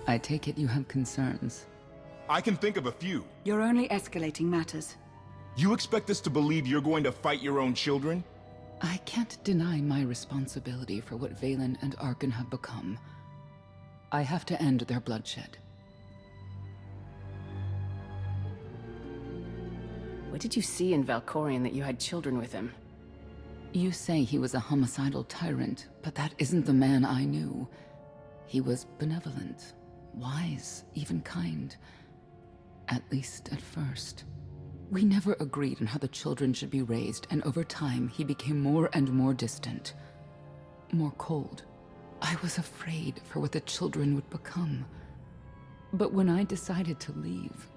I take it you have concerns. I can think of a few. You're only escalating matters. You expect us to believe you're going to fight your own children? I can't deny my responsibility for what Vaylin and Arcann have become. I have to end their bloodshed. What did you see in Valkorion that you had children with him? You say he was a homicidal tyrant, but that isn't the man I knew. He was benevolent, wise, even kind. At least at first. We never agreed on how the children should be raised, and over time he became more and more distant. More cold. I was afraid for what the children would become. But when I decided to leave,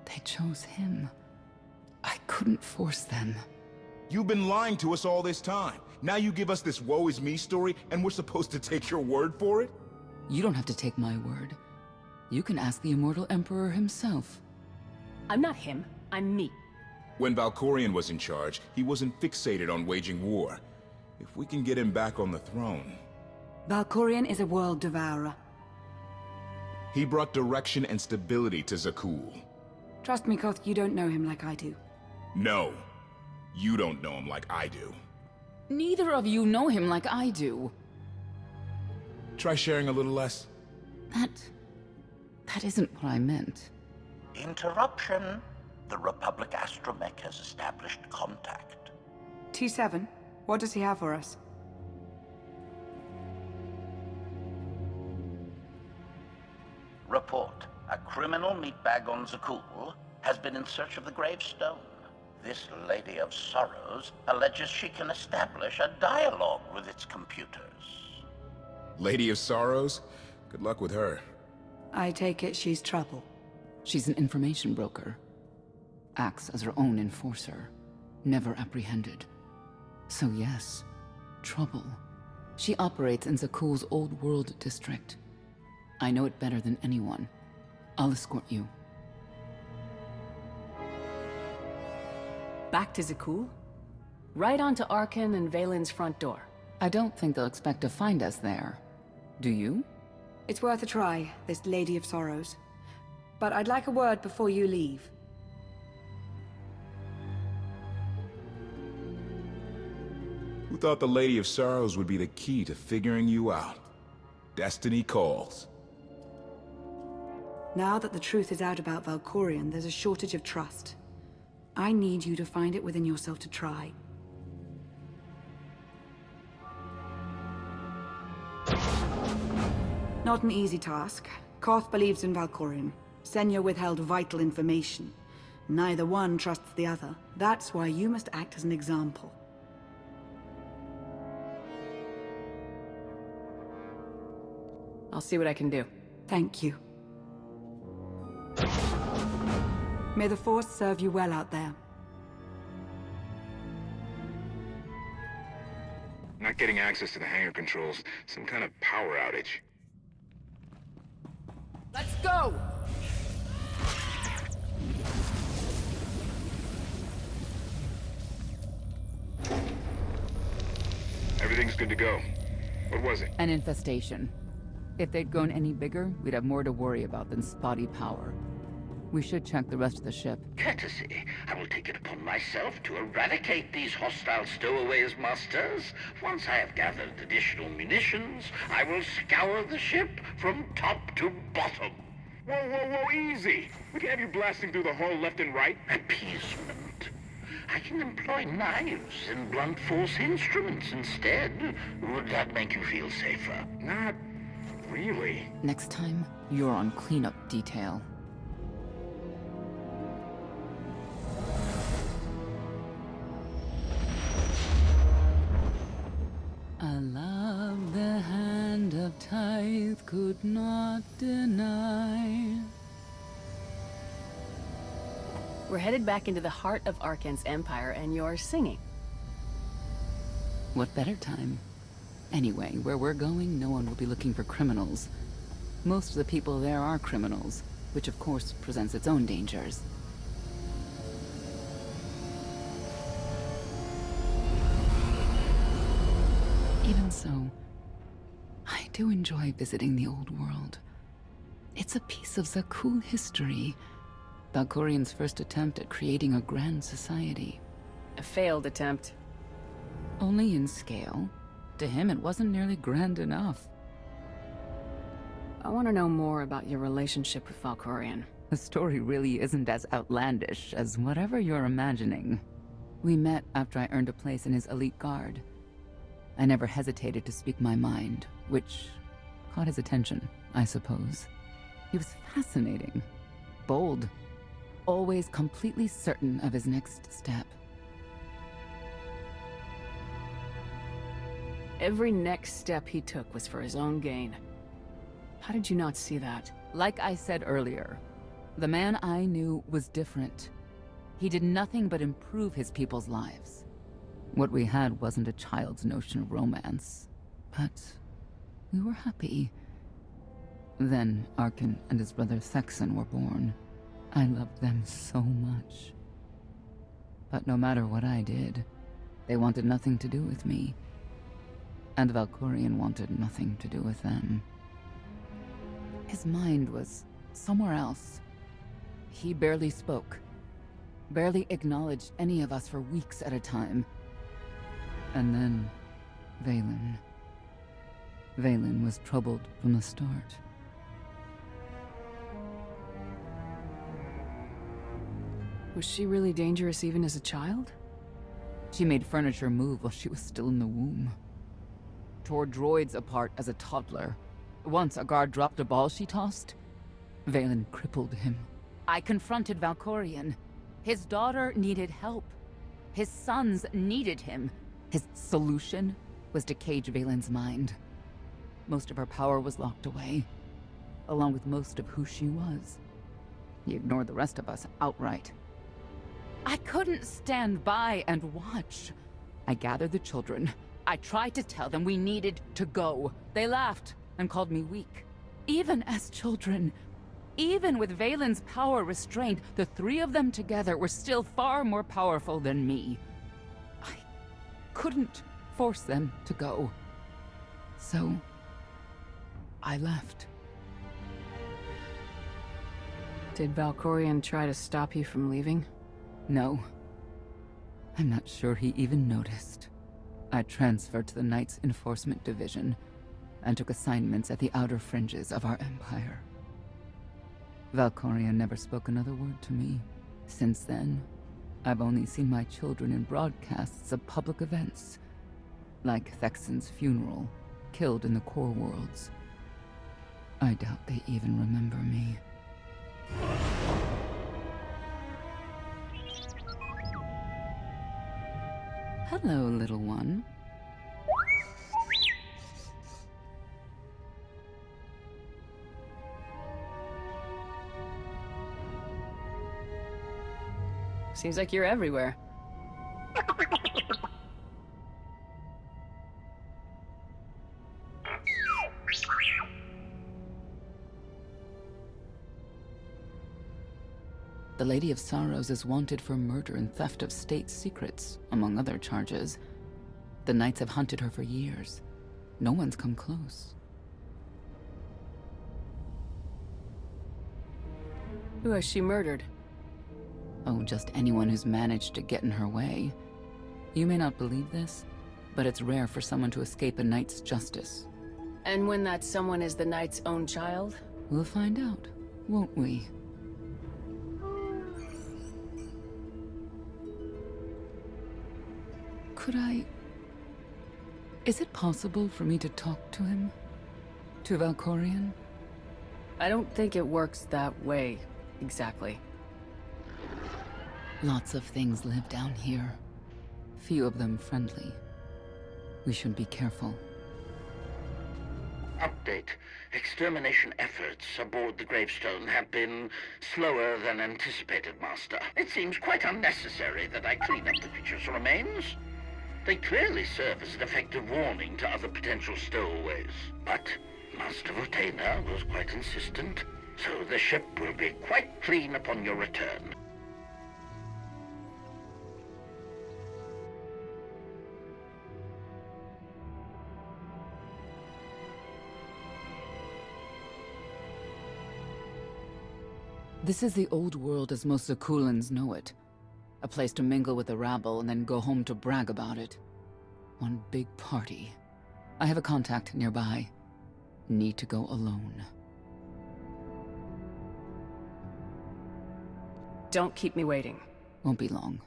they chose him. I couldn't force them. You've been lying to us all this time. Now you give us this woe is me story, and we're supposed to take your word for it? You don't have to take my word. You can ask the Immortal Emperor himself. I'm not him, I'm me. When Valkorion was in charge, he wasn't fixated on waging war. If we can get him back on the throne... Valkorion is a world devourer. He brought direction and stability to Zakuul. Trust me, Koth, you don't know him like I do. No. You don't know him like I do. Neither of you know him like I do. Try sharing a little less. That isn't what I meant. Interruption. The Republic astromech has established contact. T7, what does he have for us? Report. A criminal meatbag on Zakuul has been in search of the gravestone. This Lady of Sorrows alleges she can establish a dialogue with its computers. Lady of Sorrows? Good luck with her. I take it she's trouble. She's an information broker. Acts as her own enforcer. Never apprehended. So yes, trouble. She operates in Zakuul's old world district. I know it better than anyone. I'll escort you. Back to Zakuul? Right onto Arcann and Vaylin's front door. I don't think they'll expect to find us there. Do you? It's worth a try, this Lady of Sorrows. But I'd like a word before you leave. Who thought the Lady of Sorrows would be the key to figuring you out? Destiny calls. Now that the truth is out about Valkorion, there's a shortage of trust. I need you to find it within yourself to try. Not an easy task. Koth believes in Valkorion. Senya withheld vital information. Neither one trusts the other. That's why you must act as an example. I'll see what I can do. Thank you. May the Force serve you well out there. Not getting access to the hangar controls. Some kind of power outage. Let's go! Everything's good to go. What was it? An infestation. If they'd grown any bigger, we'd have more to worry about than spotty power. We should check the rest of the ship. Courtesy. I will take it upon myself to eradicate these hostile stowaways, masters. Once I have gathered additional munitions, I will scour the ship from top to bottom. Whoa, whoa, whoa, easy! We can have you blasting through the hull left and right. Appeasement. I can employ knives and blunt force instruments instead. Would that make you feel safer? Not really. Next time, you're on cleanup detail. I love the hand of tithe could not deny. We're headed back into the heart of Arcann's empire, and you're singing. What better time? Anyway, where we're going, no one will be looking for criminals. Most of the people there are criminals, which of course presents its own dangers. Even so, I do enjoy visiting the old world. It's a piece of Zakuul history. Valkorian's first attempt at creating a grand society. A failed attempt. Only in scale. To him, it wasn't nearly grand enough. I want to know more about your relationship with Valkorian. The story really isn't as outlandish as whatever you're imagining. We met after I earned a place in his elite guard. I never hesitated to speak my mind, which caught his attention, I suppose. He was fascinating, bold, always completely certain of his next step. Every next step he took was for his own gain. How did you not see that? Like I said earlier, the man I knew was different. He did nothing but improve his people's lives. What we had wasn't a child's notion of romance, but we were happy. Then Arcann and his brother Thexan were born. I loved them so much. But no matter what I did, they wanted nothing to do with me. And Valkorian wanted nothing to do with them. His mind was somewhere else. He barely spoke, barely acknowledged any of us for weeks at a time. And then, Vaylin. Vaylin was troubled from the start. Was she really dangerous even as a child? She made furniture move while she was still in the womb. Tore droids apart as a toddler. Once a guard dropped a ball she tossed. Vaylin crippled him. I confronted Valkorian. His daughter needed help. His sons needed him. His solution was to cage Vaylin's mind. Most of her power was locked away, along with most of who she was. He ignored the rest of us outright. I couldn't stand by and watch. I gathered the children. I tried to tell them we needed to go. They laughed and called me weak. Even as children, even with Vaylin's power restrained, the three of them together were still far more powerful than me. I couldn't force them to go. So, I left. Did Valkorian try to stop you from leaving? No. I'm not sure he even noticed. I transferred to the Knights Enforcement Division and took assignments at the outer fringes of our empire. Valkorian never spoke another word to me. Since then, I've only seen my children in broadcasts of public events, like Thexan's funeral, killed in the core worlds. I doubt they even remember me. Hello, little one. Seems like you're everywhere. The Lady of Sorrows is wanted for murder and theft of state secrets, among other charges. The Knights have hunted her for years. No one's come close. Who has she murdered? Oh, just anyone who's managed to get in her way. You may not believe this, but it's rare for someone to escape a knight's justice. And when that someone is the knight's own child? We'll find out, won't we? Could I... Is it possible for me to talk to him? To Valkorian? I don't think it works that way, exactly. Lots of things live down here. Few of them friendly. We should be careful. Update. Extermination efforts aboard the gravestone have been slower than anticipated, Master. It seems quite unnecessary that I clean up the creature's remains. They clearly serve as an effective warning to other potential stowaways. But Master Votena was quite insistent, so the ship will be quite clean upon your return. This is the old world as most Zakuulans know it. A place to mingle with the rabble and then go home to brag about it. One big party. I have a contact nearby. Need to go alone. Don't keep me waiting. Won't be long.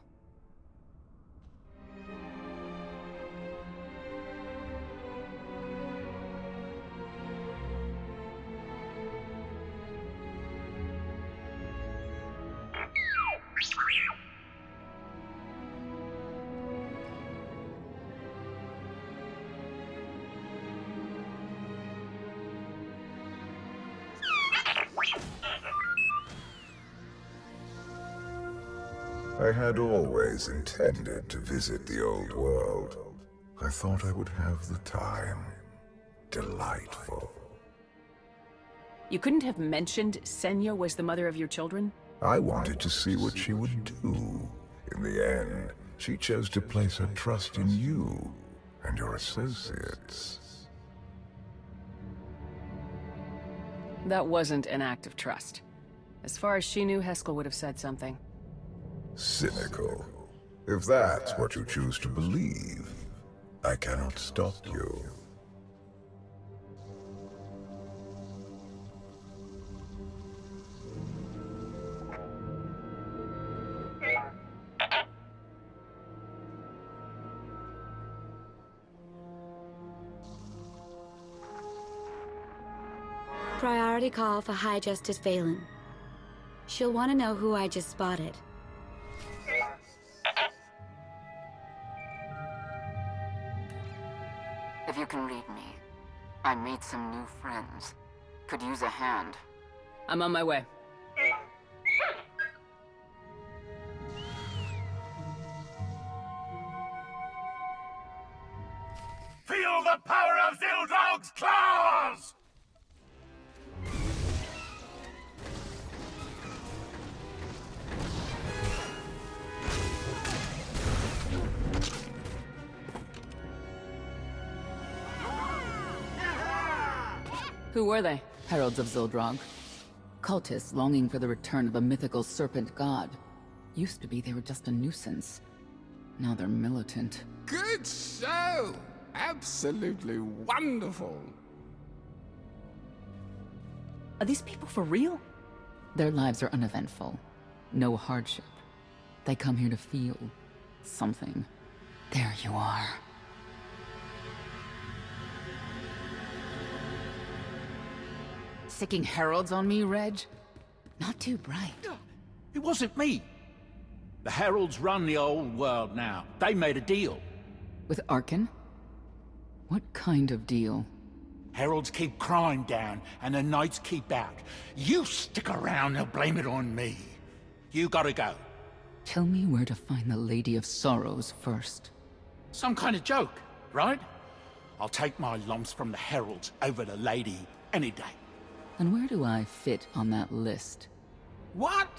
I had always intended to visit the old world. I thought I would have the time. Delightful. You couldn't have mentioned Senya was the mother of your children? I wanted to see what she would do. In the end, she chose to place her trust in you and your associates. That wasn't an act of trust. As far as she knew, Heskel would have said something. Cynical. If that's what you choose to believe, I cannot stop you. Priority call for High Justice Valen. She'll want to know who I just spotted. If you can read me, I made some new friends. Could use a hand. I'm on my way. Feel the power of Zildrog's claws! Who were they? Heralds of Zildrog. Cultists longing for the return of a mythical serpent god. Used to be they were just a nuisance. Now they're militant. Good show! Absolutely wonderful! Are these people for real? Their lives are uneventful. No hardship. They come here to feel something. There you are. Sicking heralds on me, Reg? Not too bright. It wasn't me. The heralds run the old world now. They made a deal. With Arcann? What kind of deal? Heralds keep crime down, and the knights keep out. You stick around and blame it on me. You gotta go. Tell me where to find the Lady of Sorrows first. Some kind of joke, right? I'll take my lumps from the heralds over the lady any day. And where do I fit on that list? What?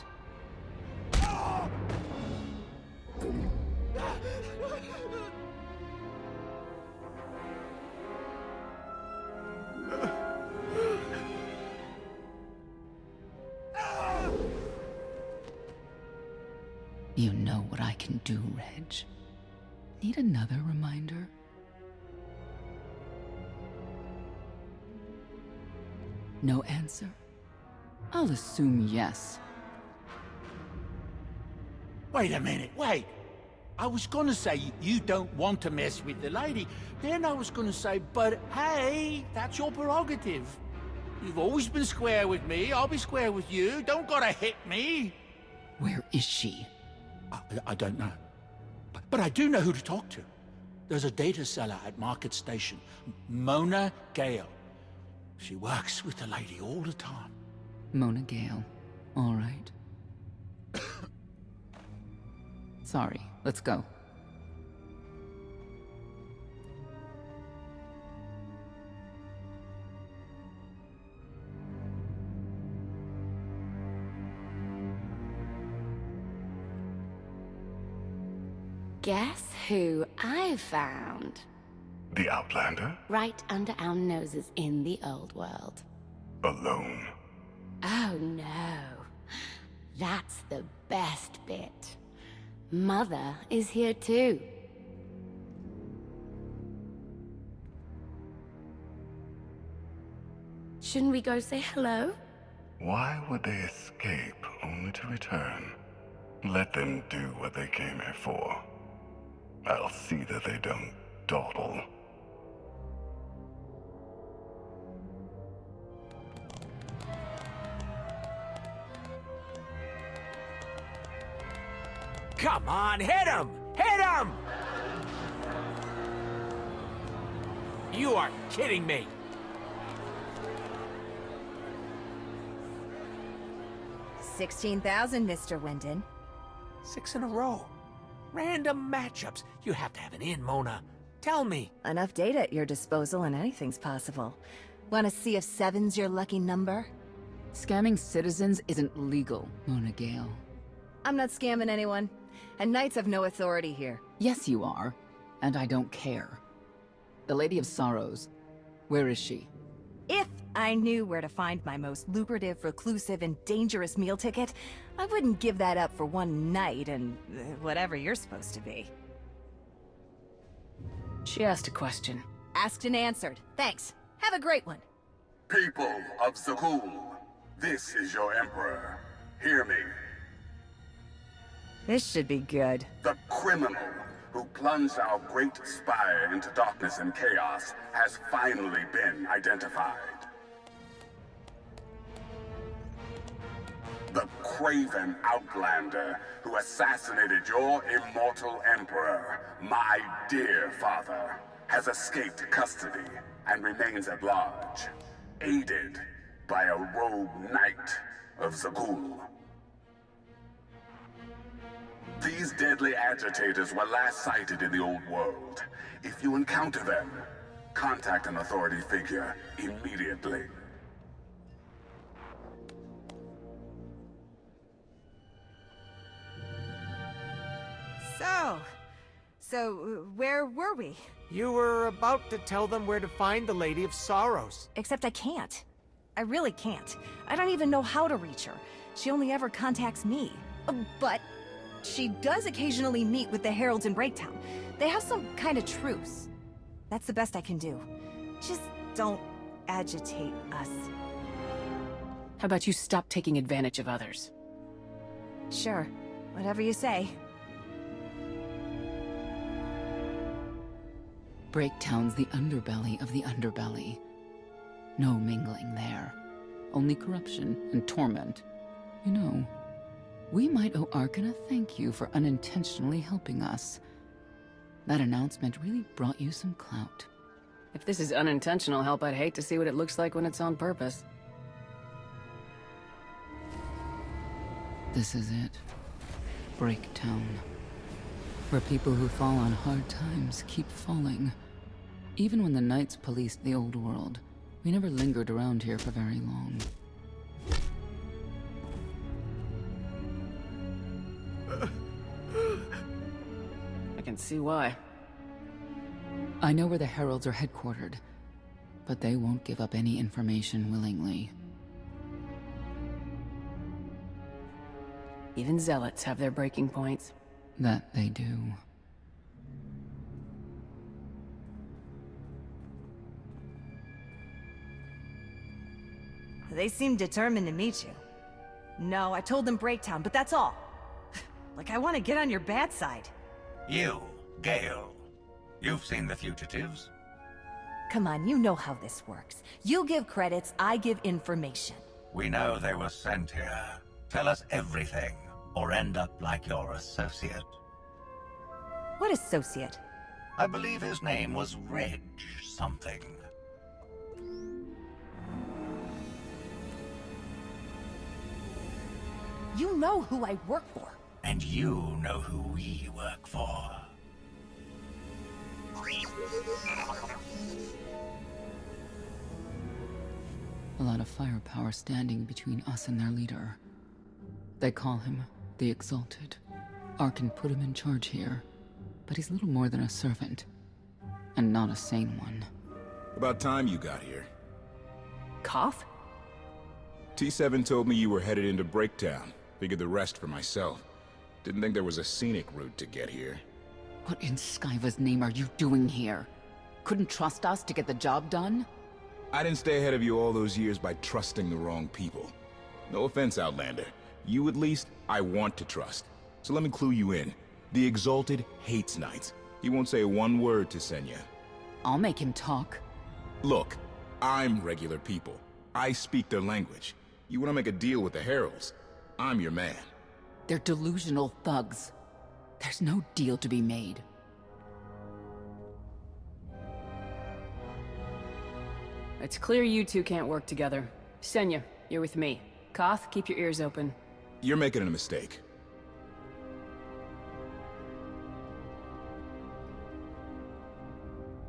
You know what I can do, Reg. Need another reminder? No answer? I'll assume yes. Wait a minute, wait. I was gonna say you don't want to mess with the lady. Then I was gonna say, but hey, that's your prerogative. You've always been square with me, I'll be square with you. Don't gotta hit me. Where is she? I don't know. But I do know who to talk to. There's a data seller at Market Station, Mona Gale. She works with the lady all the time. Mona Gale. All right. Sorry, let's go. Guess who I found? The Outlander? Right under our noses in the old world. Alone? Oh no. best bit. Mother is here too. Shouldn't we go say hello? Why would they escape only to return? Let them do what they came here for. I'll see that they don't dawdle. Come on, hit him! Hit him! You are kidding me! 16,000, Mr. Wyndon. 6 in a row. Random matchups. You have to have an in, Mona. Tell me. Enough data at your disposal and anything's possible. Want to see if 7's your lucky number? Scamming citizens isn't legal, Mona Gale. I'm not scamming anyone. And Knights have no authority here. Yes, you are. And I don't care. The Lady of Sorrows. Where is she? If I knew where to find my most lucrative, reclusive, and dangerous meal ticket, I wouldn't give that up for one night and whatever you're supposed to be. She asked a question. Asked and answered. Thanks. Have a great one. People of Zakuul, this is your Emperor. Hear me. This should be good. The criminal who plunged our great spire into darkness and chaos has finally been identified. The craven Outlander who assassinated your immortal Emperor, my dear father, has escaped custody and remains at large, aided by a rogue knight of Zakuul. These deadly agitators were last sighted in the old world. If you encounter them, contact an authority figure immediately. So, where were we? You were about to tell them where to find the Lady of Sorrows. Except I can't. I really can't. I don't even know how to reach her. She only ever contacts me. But she does occasionally meet with the heralds in Breaktown. They have some kind of truce. That's the best I can do. Just don't agitate us. How about you stop taking advantage of others? Sure. Whatever you say. Breaktown's the underbelly of the underbelly. No mingling there. Only corruption and torment. You know, we might owe Arcann a thank you for unintentionally helping us. That announcement really brought you some clout. If this is unintentional help, I'd hate to see what it looks like when it's on purpose. This is it. Breaktown. Where people who fall on hard times keep falling. Even when the Knights policed the old world, we never lingered around here for very long. I can see why. I know where the heralds are headquartered, but they won't give up any information willingly. Even zealots have their breaking points. That they do. They seem determined to meet you. No, I told them Breaktown, but that's all. Like I want to get on your bad side. You, Gale. You've seen the fugitives. Come on, you know how this works. You give credits, I give information. We know they were sent here. Tell us everything, or end up like your associate. What associate? I believe his name was Reg something. You know who I work for. And you know who we work for. A lot of firepower standing between us and their leader. They call him the Exalted. Arcann put him in charge here, but he's little more than a servant. And not a sane one. About time you got here. Koth? T7 told me you were headed into Breaktown. Figured the rest for myself. Didn't think there was a scenic route to get here. What in Skyva's name are you doing here? Couldn't trust us to get the job done? I didn't stay ahead of you all those years by trusting the wrong people. No offense, Outlander. You at least, I want to trust. So let me clue you in. The Exalted hates Knights. He won't say one word to Senya. I'll make him talk. Look, I'm regular people. I speak their language. You want to make a deal with the heralds? I'm your man. They're delusional thugs. There's no deal to be made. It's clear you two can't work together. Senya, you're with me. Koth, keep your ears open. You're making a mistake.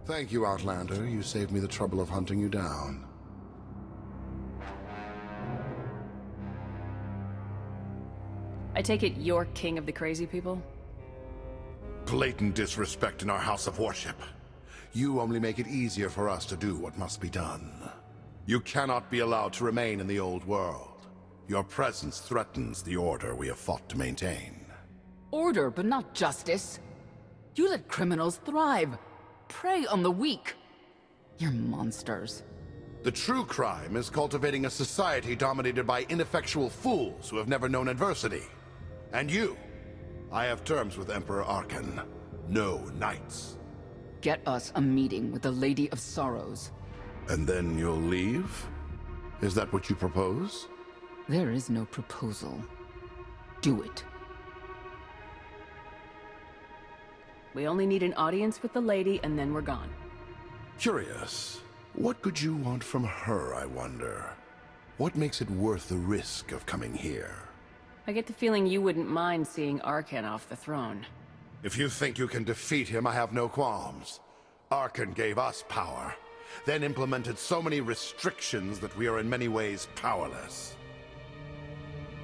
Thank you, Outlander. You saved me the trouble of hunting you down. I take it you're king of the crazy people? Blatant disrespect in our house of worship. You only make it easier for us to do what must be done. You cannot be allowed to remain in the old world. Your presence threatens the order we have fought to maintain. Order, but not justice. You let criminals thrive. Prey on the weak. You're monsters. The true crime is cultivating a society dominated by ineffectual fools who have never known adversity. And you, I have terms with Emperor Arcann. No knights. Get us a meeting with the Lady of Sorrows. And then you'll leave? Is that what you propose? There is no proposal. Do it. We only need an audience with the lady, and then we're gone. Curious. What could you want from her, I wonder? What makes it worth the risk of coming here? I get the feeling you wouldn't mind seeing Arcann off the throne. If you think you can defeat him, I have no qualms. Arcann gave us power, then implemented so many restrictions that we are in many ways powerless.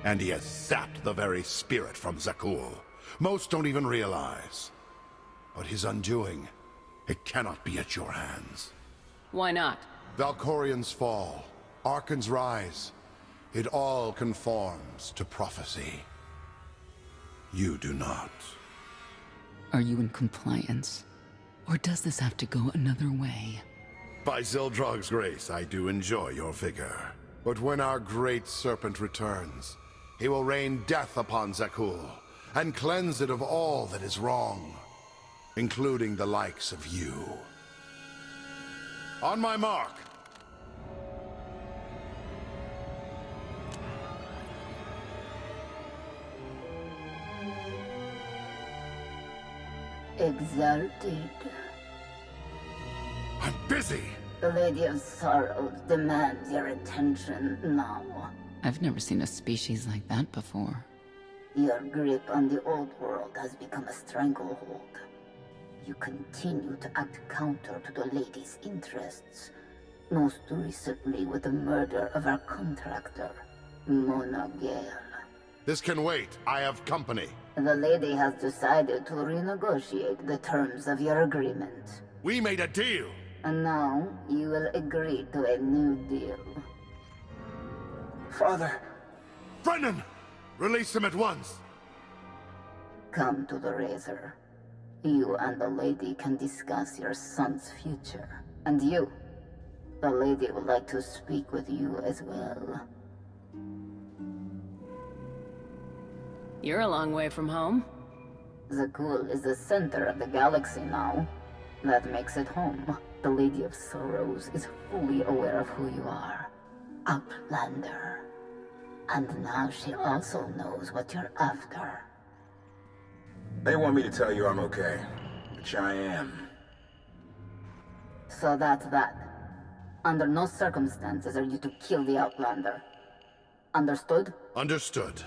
And he has sapped the very spirit from Zakuul. Most don't even realize. But his undoing, it cannot be at your hands. Why not? Valkorian's fall, Arcann's rise, it all conforms to prophecy. You do not. Are you in compliance? Or does this have to go another way? By Zildrog's grace, I do enjoy your vigor. But when our great serpent returns, he will rain death upon Zakuul, and cleanse it of all that is wrong, including the likes of you. On my mark! Exalted. I'm busy! The Lady of Sorrows demands your attention now. I've never seen a species like that before. Your grip on the old world has become a stranglehold. You continue to act counter to the Lady's interests, most recently with the murder of our contractor, Mona Gale. This can wait. I have company. The Lady has decided to renegotiate the terms of your agreement. We made a deal! And now, you will agree to a new deal. Father! Brennan! Release him at once! Come to the Razor. You and the Lady can discuss your son's future. And you, the Lady would like to speak with you as well. You're a long way from home. Zakuul is the center of the galaxy now. That makes it home. The Lady of Sorrows is fully aware of who you are. Outlander. And now she also knows what you're after. They want me to tell you I'm okay, which I am. So that's that. Under no circumstances are you to kill the Outlander. Understood? Understood.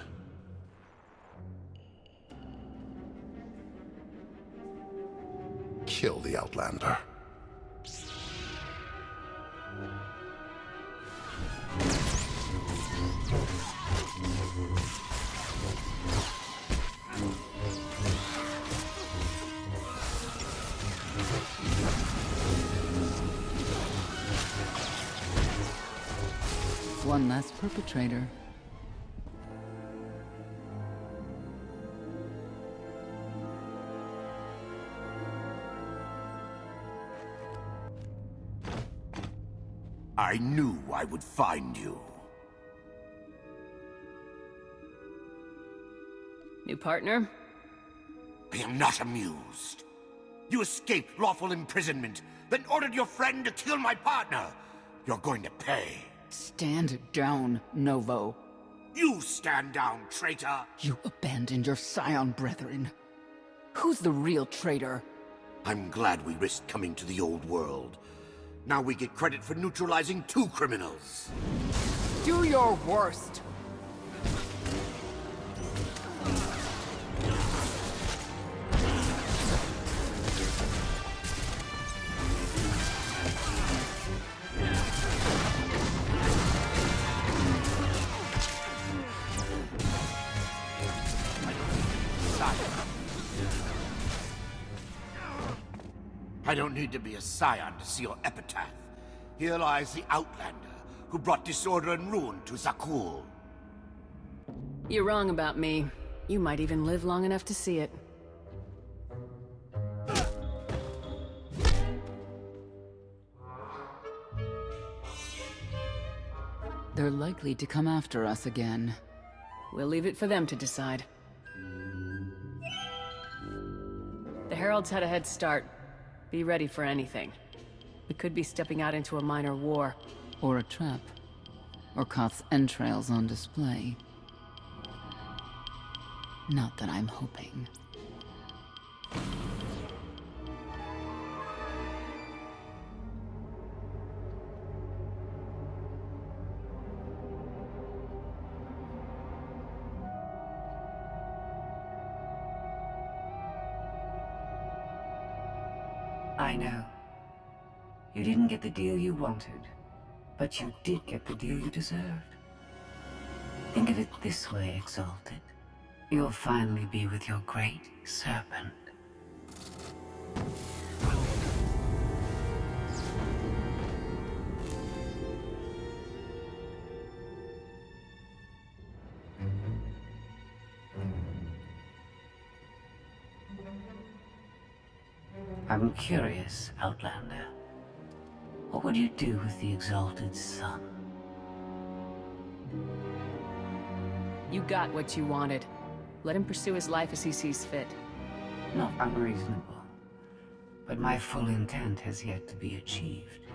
Kill the Outlander. One less perpetrator. I knew I would find you. New partner? I am not amused. You escaped lawful imprisonment, then ordered your friend to kill my partner. You're going to pay. Stand down, Novo. You stand down, traitor! You abandoned your scion brethren. Who's the real traitor? I'm glad we risked coming to the old world. Now we get credit for neutralizing 2 criminals. Do your worst! I don't need to be a scion to see your epitaph. Here lies the Outlander, who brought disorder and ruin to Zakuul. You're wrong about me. You might even live long enough to see it. They're likely to come after us again. We'll leave it for them to decide. The heralds had a head start. Be ready for anything. We could be stepping out into a minor war. Or a trap. Or KOTFE's entrails on display. Not that I'm hoping. I know. You didn't get the deal you wanted, but you did get the deal you deserved. Think of it this way, Exalted. You'll finally be with your great serpent. I'm curious, Outlander. What would you do with the Exalted Son? You got what you wanted. Let him pursue his life as he sees fit. Not unreasonable. But my full intent has yet to be achieved.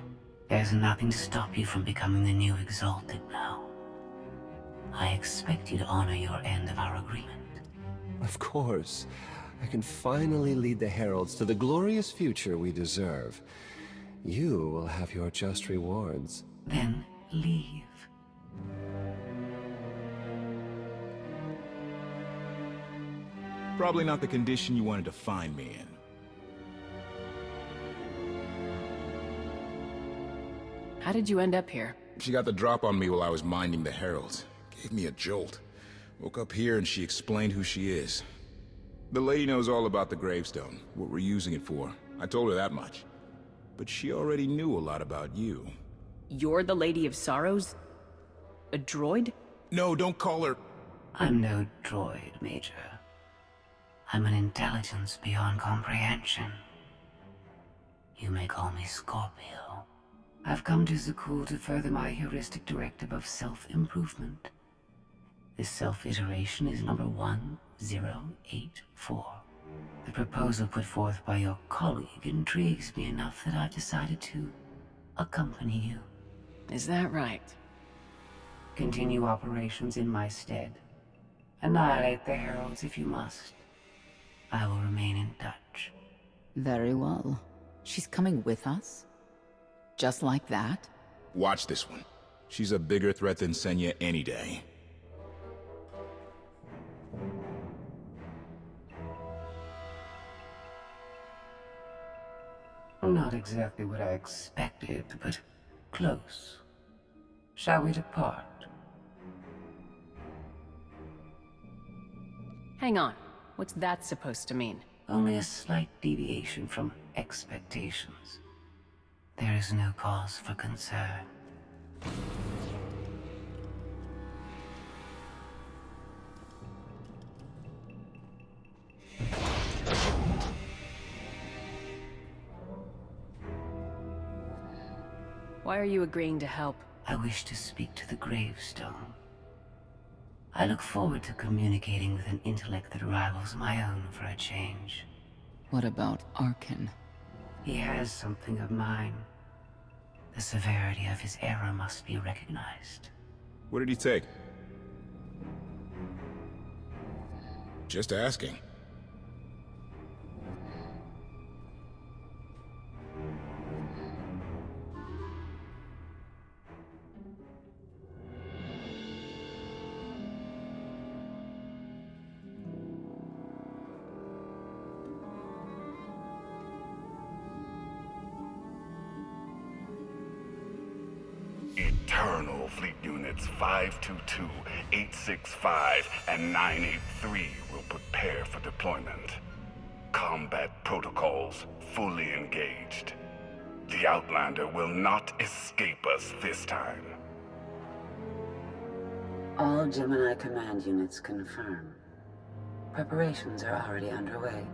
There's nothing to stop you from becoming the new Exalted now. I expect you to honor your end of our agreement. Of course. I can finally lead the heralds to the glorious future we deserve. You will have your just rewards. Then leave. Probably not the condition you wanted to find me in. How did you end up here? She got the drop on me while I was minding the heralds. Gave me a jolt. Woke up here and she explained who she is. The lady knows all about the gravestone, what we're using it for. I told her that much. But she already knew a lot about you. You're the Lady of Sorrows? A droid? No, don't call her... I'm no droid, Major. I'm an intelligence beyond comprehension. You may call me Scorpio. I've come to Zakuul to further my heuristic directive of self-improvement. This self-iteration is number 1084. The proposal put forth by your colleague intrigues me enough that I've decided to accompany you. Is that right? Continue operations in my stead. Annihilate the heralds if you must. I will remain in touch. Very well. She's coming with us? Just like that? Watch this one. She's a bigger threat than Senya any day. Not exactly what I expected, but close. Shall we depart? Hang on. What's that supposed to mean? Only a slight deviation from expectations. There is no cause for concern. Why are you agreeing to help? I wish to speak to the gravestone. I look forward to communicating with an intellect that rivals my own for a change. What about Arcann? He has something of mine. The severity of his error must be recognized. What did he take? Just asking. Eternal Fleet Units 522, 865, and 983 will prepare for deployment. Combat protocols fully engaged. The Outlander will not escape us this time. All Gemini command units confirm. Preparations are already underway.